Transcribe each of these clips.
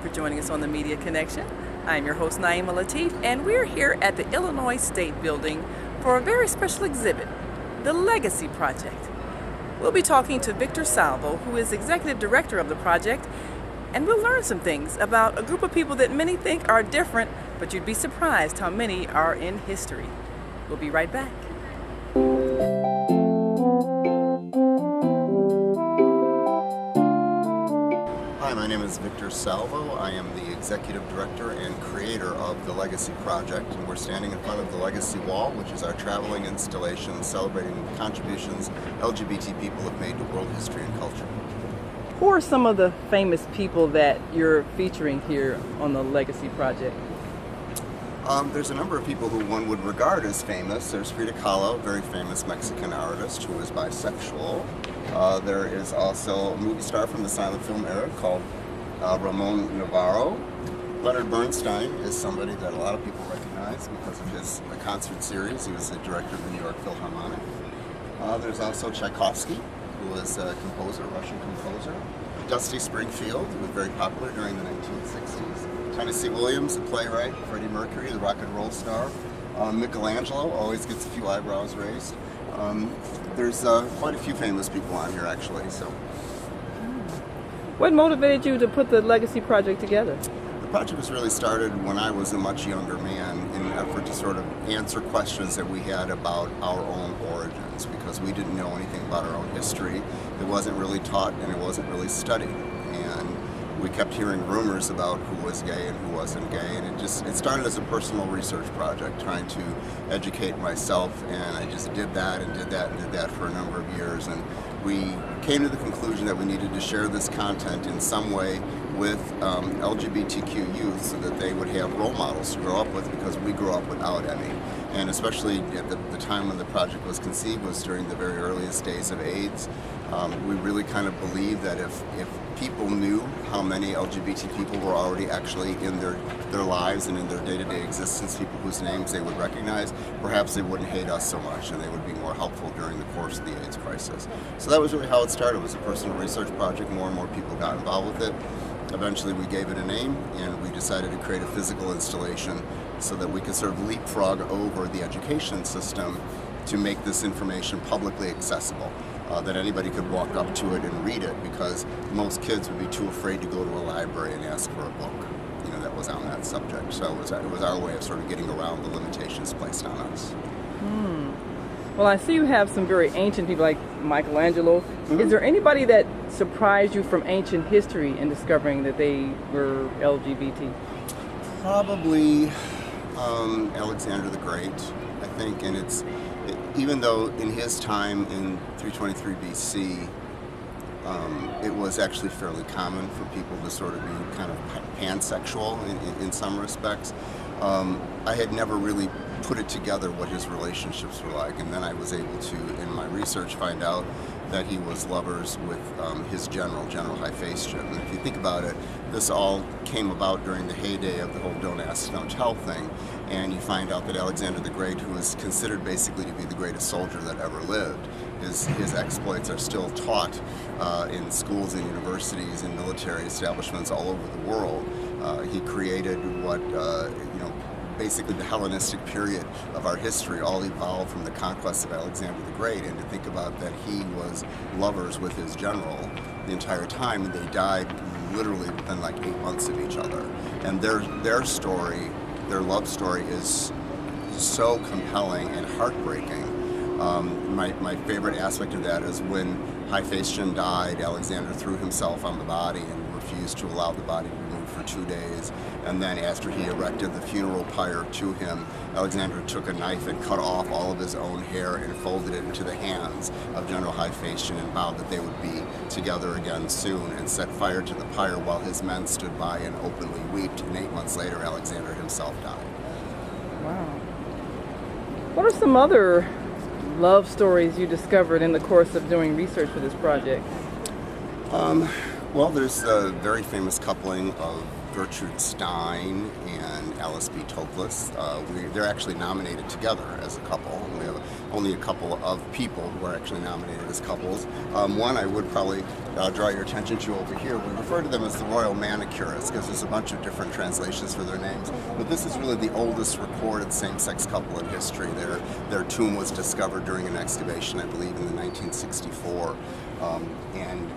for joining us on the Media Connection. I'm your host, Naima Latif, and we're here at the Illinois State Building for a very special exhibit, the Legacy Project. We'll be talking to Victor Salvo, who is Executive Director of the project, and we'll learn some things about a group of people that many think are different, but you'd be surprised how many are in history. We'll be right back. Hi, my name is Victor Salvo. I am the Executive Director and creator of the Legacy Project, and we're standing in front of the Legacy Wall, which is our traveling installation celebrating contributions LGBT people have made to world history and culture. Who are some of the famous people that you're featuring here on the Legacy Project? There's a number of people who one would regard as famous. There's Frida Kahlo, a very famous Mexican artist who is bisexual. There is also a movie star from the silent film era called Ramon Navarro. Leonard Bernstein is somebody that a lot of people recognize because of his concert series. He was the director of the New York Philharmonic. There's also Tchaikovsky, who was a composer, Russian composer. Dusty Springfield, who was very popular during the 1960s. Tennessee Williams, a playwright. Freddie Mercury, the rock and roll star. Michelangelo always gets a few eyebrows raised. There's quite a few famous people on here, actually. So, what motivated you to put the Legacy Project together? The project was really started when I was a much younger man in an effort to sort of answer questions that we had about our own origins, because we didn't know anything about our own history. It wasn't really taught and it wasn't really studied. And we kept hearing rumors about who was gay and who wasn't gay, and it started as a personal research project, trying to educate myself, and I just did that and did that and did that for a number of years, and we came to the conclusion that we needed to share this content in some way with LGBTQ youth so that they would have role models to grow up with, because we grew up without any. And especially at the time when the project was conceived was during the very earliest days of AIDS. We really kind of believed that if people knew how many LGBT people were already actually in their lives and in their day-to-day existence, people whose names they would recognize, perhaps they wouldn't hate us so much and they would be more helpful during the course of the AIDS crisis. So that was really how it started. It was a personal research project. More and more people got involved with it. Eventually we gave it a name, and we decided to create a physical installation so that we could sort of leapfrog over the education system to make this information publicly accessible, that anybody could walk up to it and read it, because most kids would be too afraid to go to a library and ask for a book, that was on that subject. So it was our way of sort of getting around the limitations placed on us. Well, I see you have some very ancient people like Michelangelo. Mm-hmm. Is there anybody that surprised you from ancient history in discovering that they were LGBT? Probably Alexander the Great, I think, and even though in his time in 323 BC, it was actually fairly common for people to sort of be kind of pansexual in some respects. I had never really put it together what his relationships were like, and then I was able to, in my research, find out that he was lovers with his General Hephaestion. And if you think about it, this all came about during the heyday of the whole don't ask, don't tell thing, and you find out that Alexander the Great, who was considered basically to be the greatest soldier that ever lived, his exploits are still taught in schools and universities and military establishments all over the world. He created what, basically the Hellenistic period of our history all evolved from the conquest of Alexander the Great, and to think about that he was lovers with his general the entire time, and they died literally within like 8 months of each other. And their story, their love story, is so compelling and heartbreaking. My favorite aspect of that is when Hephaestion died, Alexander threw himself on the body and refused to allow the body to be moved for 2 days. And then after he erected the funeral pyre to him, Alexander took a knife and cut off all of his own hair and folded it into the hands of General Hephaestion and vowed that they would be together again soon, and set fire to the pyre while his men stood by and openly wept. And 8 months later, Alexander himself died. Wow. What are some other love stories you discovered in the course of doing research for this project? Well, there's a very famous coupling of Gertrude Stein and Alice B. Toklas. They're actually nominated together as a couple. We have only a couple of people who are actually nominated as couples. One I would probably draw your attention to over here. We refer to them as the Royal Manicurists because there's a bunch of different translations for their names. But this is really the oldest recorded same-sex couple in history. Their tomb was discovered during an excavation, I believe, in the 1964. And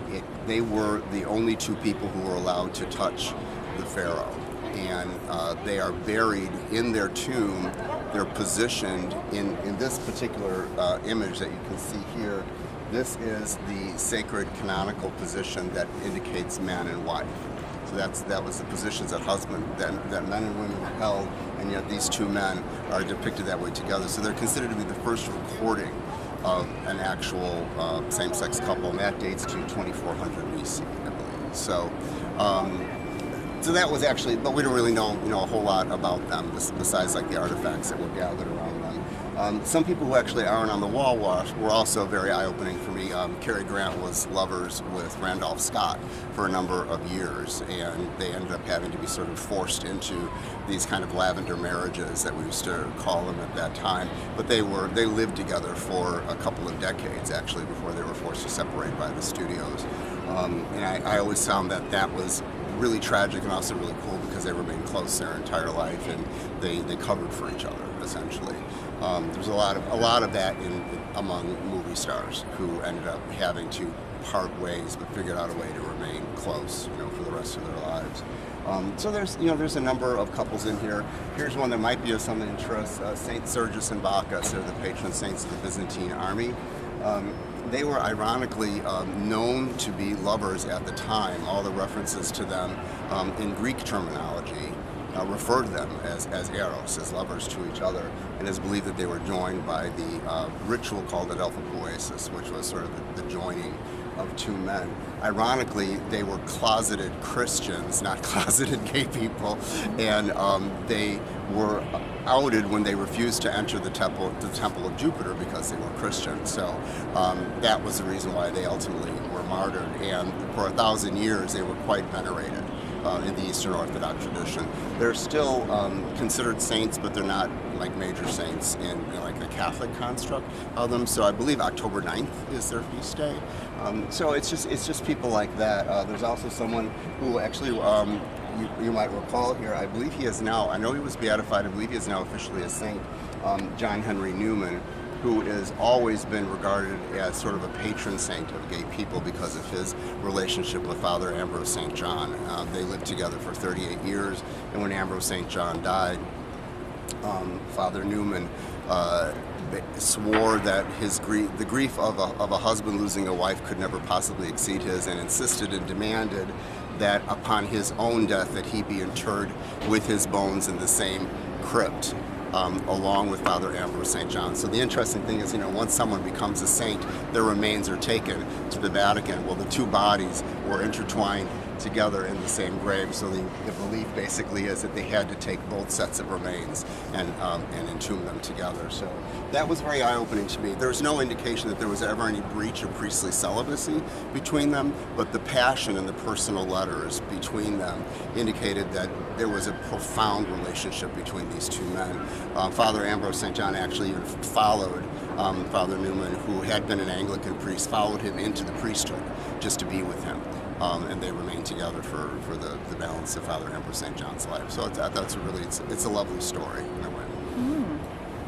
they were the only two people who were allowed to touch the pharaoh. And they are buried in their tomb. They're positioned in this particular image that you can see here. This is the sacred canonical position that indicates man and wife. So that was the positions that that men and women held, and yet these two men are depicted that way together. So they're considered to be the first recording of an actual same-sex couple, and that dates to 2400 BC, I believe. So that was actually, but we don't really know a whole lot about them besides like the artifacts that were gathered around them. Some people who actually aren't on the wall were also very eye-opening for me. Cary Grant was lovers with Randolph Scott for a number of years, and they ended up having to be sort of forced into these kind of lavender marriages that we used to call them at that time. But they lived together for a couple of decades actually before they were forced to separate by the studios. And I always found that was really tragic and also really cool because they remained close their entire life and they covered for each other essentially. There's a lot of that among movie stars who ended up having to part ways but figured out a way to remain close, for the rest of their lives. So there's a number of couples in here. Here's one that might be of some interest. Saint Sergius and Bacchus are the patron saints of the Byzantine army. They were ironically known to be lovers at the time. All the references to them in Greek terminology refer to them as eros, as lovers to each other, and it's believed that they were joined by the ritual called adelphopoiesis, which was sort of the joining of two men. Ironically, they were closeted Christians, not closeted gay people, and they were outed when they refused to enter the temple of Jupiter because they were Christian. So that was the reason why they ultimately were martyred, and for 1,000 years they were quite venerated in the Eastern Orthodox tradition. They're still considered saints, but they're not like major saints in like the Catholic construct of them. So I believe October 9th is their feast day. So it's just people like that. There's also someone who actually you might recall here. I believe he is now. I know he was beatified. I believe he is now officially a saint. John Henry Newman, who has always been regarded as sort of a patron saint of gay people because of his relationship with Father Ambrose St. John. They lived together for 38 years, and when Ambrose St. John died, Father Newman swore that the grief of a husband losing a wife could never possibly exceed his, and insisted and demanded that upon his own death that he be interred with his bones in the same crypt along with Father Ambrose St. John. So the interesting thing is, once someone becomes a saint, their remains are taken to the Vatican. Well, the two bodies were intertwined together in the same grave. So the belief basically is that they had to take both sets of remains and entomb them together. So that was very eye-opening to me. There's no indication that there was ever any breach of priestly celibacy between them, but the passion and the personal letters between them indicated that there was a profound relationship between these two men. Father Ambrose St. John actually even followed Father Newman, who had been an Anglican priest, followed him into the priesthood just to be with him. And they remained together for the balance of Father Ambrose St. John's life. So I thought it's a lovely story in a way. Mm.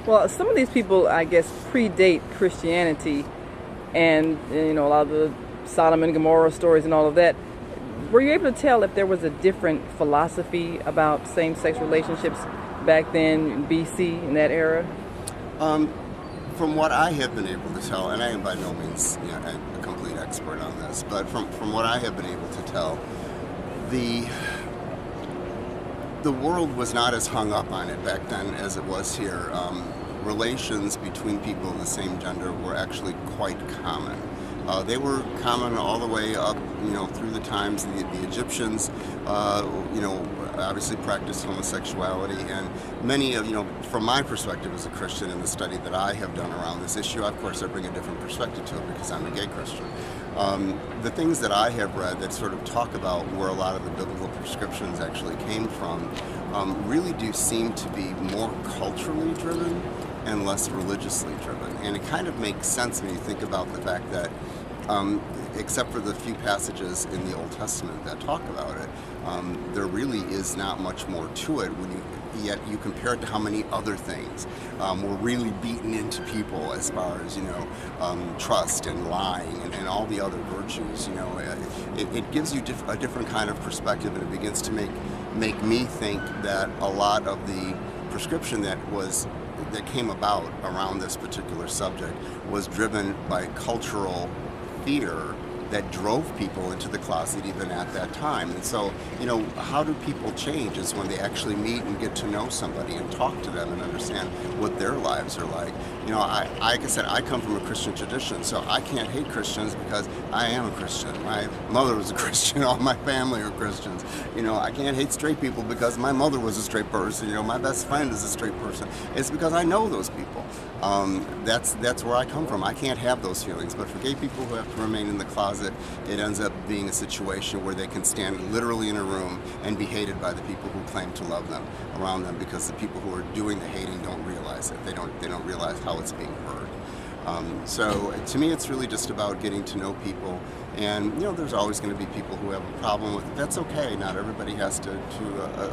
Well, some of these people, I guess, predate Christianity, and a lot of the Sodom and Gomorrah stories and all of that. Were you able to tell if there was a different philosophy about same-sex relationships back then in BC, in that era? From what I have been able to tell, and I am by no means a complete expert on this, but from what I have been able to tell, the world was not as hung up on it back then as it was here. Relations between people of the same gender were actually quite common. They were common all the way up, through the times. The Egyptians, obviously practiced homosexuality, and many of, from my perspective as a Christian in the study that I have done around this issue, of course I bring a different perspective to it because I'm a gay Christian. The things that I have read that sort of talk about where a lot of the biblical prescriptions actually came from really do seem to be more culturally driven and less religiously driven. And it kind of makes sense when you think about the fact that except for the few passages in the Old Testament that talk about it, there really is not much more to it yet you compare it to how many other things were really beaten into people as far as, trust and lying and all the other virtues. It gives you a different kind of perspective, and it begins to make me think that a lot of the prescription that came about around this particular subject was driven by cultural fear that drove people into the closet even at that time. And so, how do people change is when they actually meet and get to know somebody and talk to them and understand what their lives are like. Like I said, I come from a Christian tradition, so I can't hate Christians because I am a Christian. My mother was a Christian, all my family are Christians. I can't hate straight people because my mother was a straight person. My best friend is a straight person. It's because I know those people. That's where I come from. I can't have those feelings. But for gay people who have to remain in the closet, it ends up being a situation where they can stand literally in a room and be hated by the people who claim to love them around them, because the people who are doing the hating don't realize it. They don't realize how it's being heard. So to me, it's really just about getting to know people. And there's always going to be people who have a problem with it. That's okay. Not everybody has to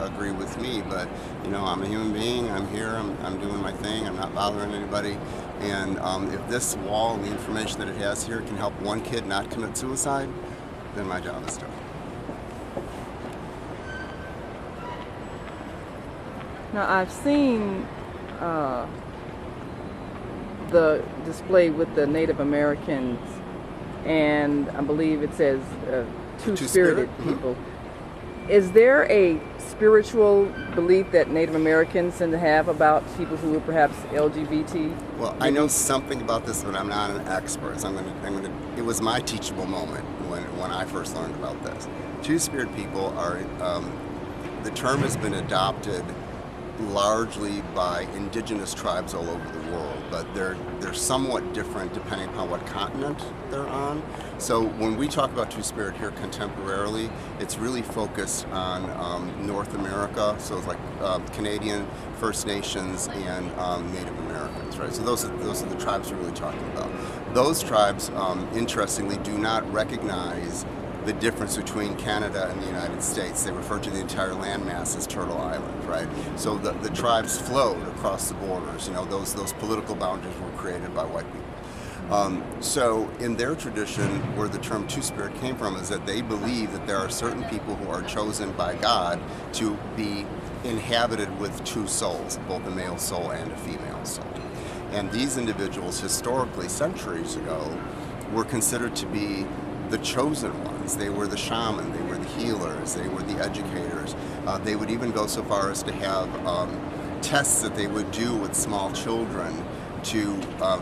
agree with me, but I'm a human being. I'm here. I'm doing my thing. I'm not bothering anybody. And if this wall and the information that it has here can help one kid not commit suicide, then my job is done. Now, I've seen the display with the Native Americans, and I believe it says two-spirited people. Mm-hmm. Is there a spiritual belief that Native Americans tend to have about people who are perhaps LGBT? Well, I know something about this, but I'm not an expert. So it was my teachable moment when I first learned about this. Two-spirit people are, the term has been adopted largely by indigenous tribes all over the world, but they're somewhat different depending upon what continent they're on. So when we talk about two-spirit here contemporarily, it's really focused on North America, so it's like Canadian, First Nations, and Native Americans, right? So those are the tribes we're really talking about. Those tribes, interestingly, do not recognize the difference between Canada and the United States. They refer to the entire landmass as Turtle Island, right? So the tribes flowed across the borders. Those political boundaries were created by white people. So in their tradition, where the term two-spirit came from is that they believe that there are certain people who are chosen by God to be inhabited with two souls, both a male soul and a female soul. And these individuals, historically, centuries ago, were considered to be the chosen ones. They were the shaman, they were the healers, they were the educators. They would even go so far as to have tests that they would do with small children to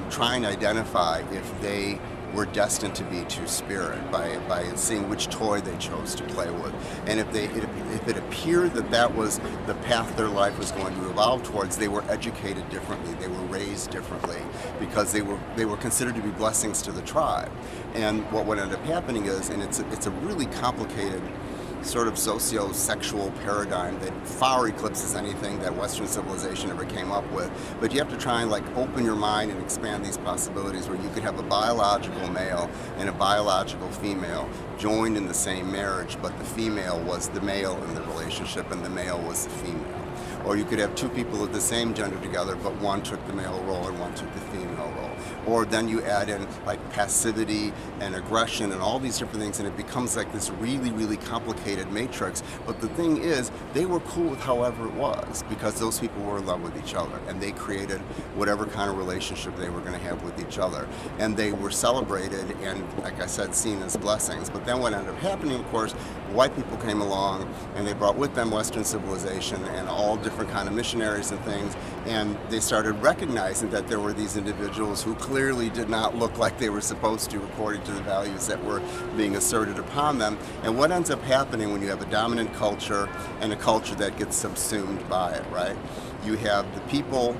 try and identify if they were destined to be two-spirit by seeing which toy they chose to play with. And if it appeared that was the path their life was going to evolve towards, they were educated differently, they were raised differently, because they were considered to be blessings to the tribe. And what would end up happening is, and it's a really complicated sort of socio-sexual paradigm that far eclipses anything that Western civilization ever came up with. But you have to try and open your mind and expand these possibilities where you could have a biological male and a biological female joined in the same marriage, but the female was the male in the relationship and the male was the female. Or you could have two people of the same gender together, but one took the male role and one took the female role. Or then you add in passivity and aggression and all these different things, and it becomes this really, really complicated matrix. But the thing is, they were cool with however it was, because those people were in love with each other, and they created whatever kind of relationship they were going to have with each other. And they were celebrated and, like I said, seen as blessings. But then what ended up happening, of course, white people came along and they brought with them Western civilization and all different kind of missionaries and things, and they started recognizing that there were these individuals who clearly did not look like they were supposed to according to the values that were being asserted upon them. And what ends up happening when you have a dominant culture and a culture that gets subsumed by it, right? You have the people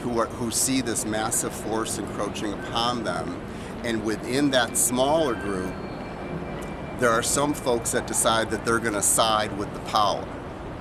who see this massive force encroaching upon them, and within that smaller group, there are some folks that decide that they're going to side with the power,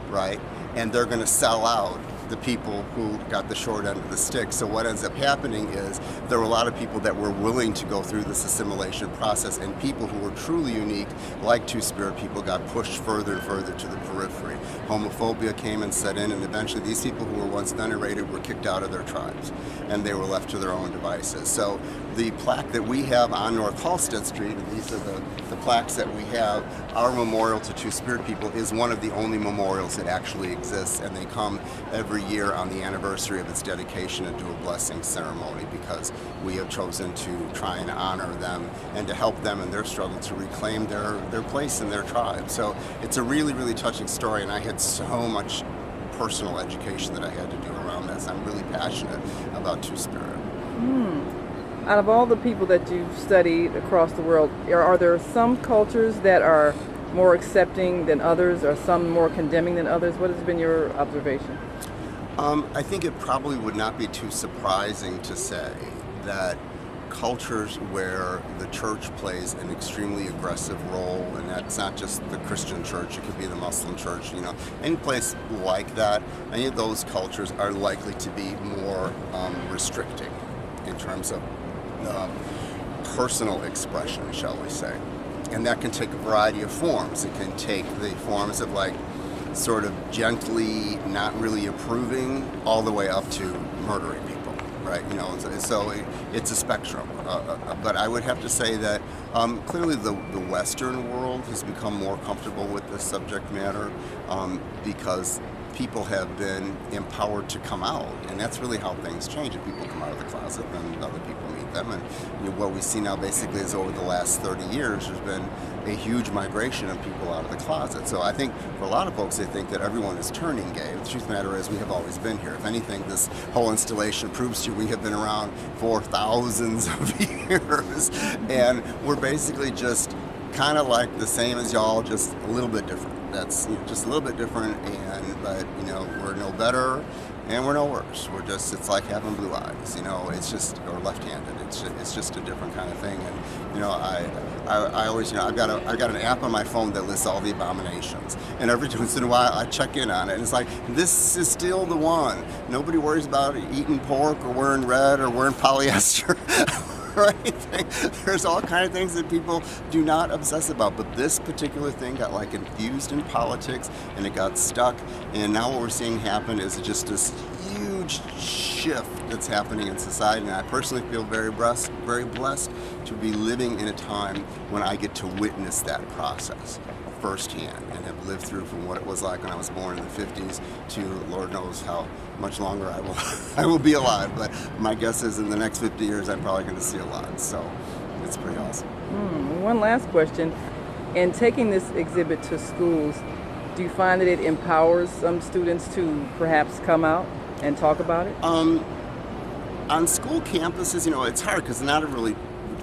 right? And they're going to sell out the people who got the short end of the stick. So what ends up happening is there were a lot of people that were willing to go through this assimilation process, and people who were truly unique, like Two-Spirit people, got pushed further and further to the periphery. Homophobia came and set in, and eventually these people who were once venerated were kicked out of their tribes, and they were left to their own devices. So the plaque that we have on North Halstead Street, and these are the plaques that we have, our memorial to Two-Spirit people is one of the only memorials that actually exists, and they come every year on the anniversary of its dedication and do a blessing ceremony, because we have chosen to try and honor them and to help them in their struggle to reclaim their place in their tribe. So it's a really, really touching story, and I had so much personal education that I had to do around this. I'm really passionate about Two-Spirit. Out of all the people that you've studied across the world, are there some cultures that are more accepting than others, or some more condemning than others? What has been your observation? I think it probably would not be too surprising to say that cultures where the church plays an extremely aggressive role, and that's not just the Christian church, it could be the Muslim church, any place like that, any of those cultures are likely to be more restricting in terms of personal expression, shall we say. And that can take a variety of forms. It can take the forms of sort of gently not really approving, all the way up to murdering people, right? So it's a spectrum. But I would have to say that clearly the Western world has become more comfortable with this subject matter because people have been empowered to come out, and that's really how things change. If people come out of the closet, then other people meet them, and what we see now basically is over the last 30 years there's been a huge migration of people out of the closet. So I think for a lot of folks, they think that everyone is turning gay. The truth of the matter is we have always been here. If anything, this whole installation proves to you we have been around for thousands of years, and we're basically just kind of like the same as y'all, just a little bit different. That's just a little bit different, but we're no better and we're no worse. It's like having blue eyes, it's just, or left-handed. It's just a different kind of thing. And I always, I've got an app on my phone that lists all the abominations, and every once in a while I check in on it, and it's like, this is still the one. Nobody worries about eating pork or wearing red or wearing polyester. Or anything. There's all kinds of things that people do not obsess about, but this particular thing got infused in politics, and it got stuck, and now what we're seeing happen is just this huge shift that's happening in society. And I personally feel very blessed to be living in a time when I get to witness that process firsthand, and have lived through from what it was like when I was born in the 50s to Lord knows how much longer I will be alive. But my guess is in the next 50 years I'm probably going to see a lot, so it's pretty awesome. One last question. In taking this exhibit to schools, do you find that it empowers some students to perhaps come out and talk about it? On school campuses, it's hard because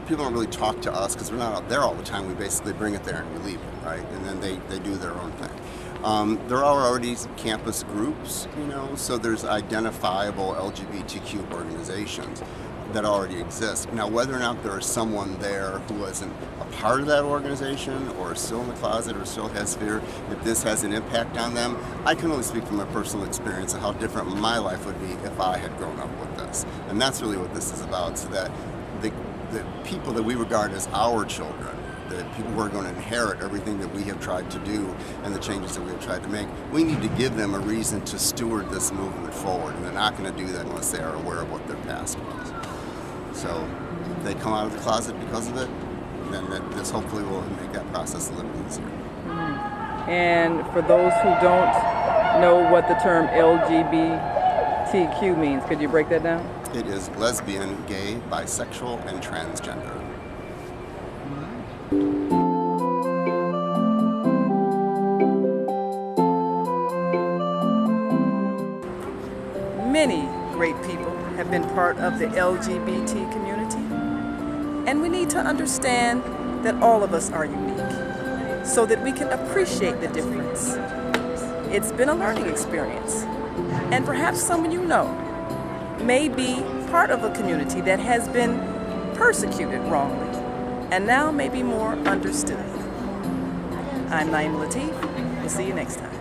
people don't really talk to us because we're not out there all the time. We basically bring it there and we leave it, right? And then they do their own thing. There are already campus groups, so there's identifiable LGBTQ organizations that already exist. Now, whether or not there is someone there who isn't a part of that organization or is still in the closet or still has fear that this has an impact on them, I can only speak from my personal experience of how different my life would be if I had grown up with this. And that's really what this is about, so that the people that we regard as our children, the people who are going to inherit everything that we have tried to do and the changes that we have tried to make, we need to give them a reason to steward this movement forward, and they're not going to do that unless they are aware of what their past was. So if they come out of the closet because of it, then this hopefully will make that process a little easier. And for those who don't know what the term LGBTQ means, could you break that down? It is lesbian, gay, bisexual, and transgender. Many great people have been part of the LGBT community, and we need to understand that all of us are unique so that we can appreciate the difference. It's been a learning experience, and perhaps someone you know may be part of a community that has been persecuted wrongly and now may be more understood. I'm Naima Latif. We'll see you next time.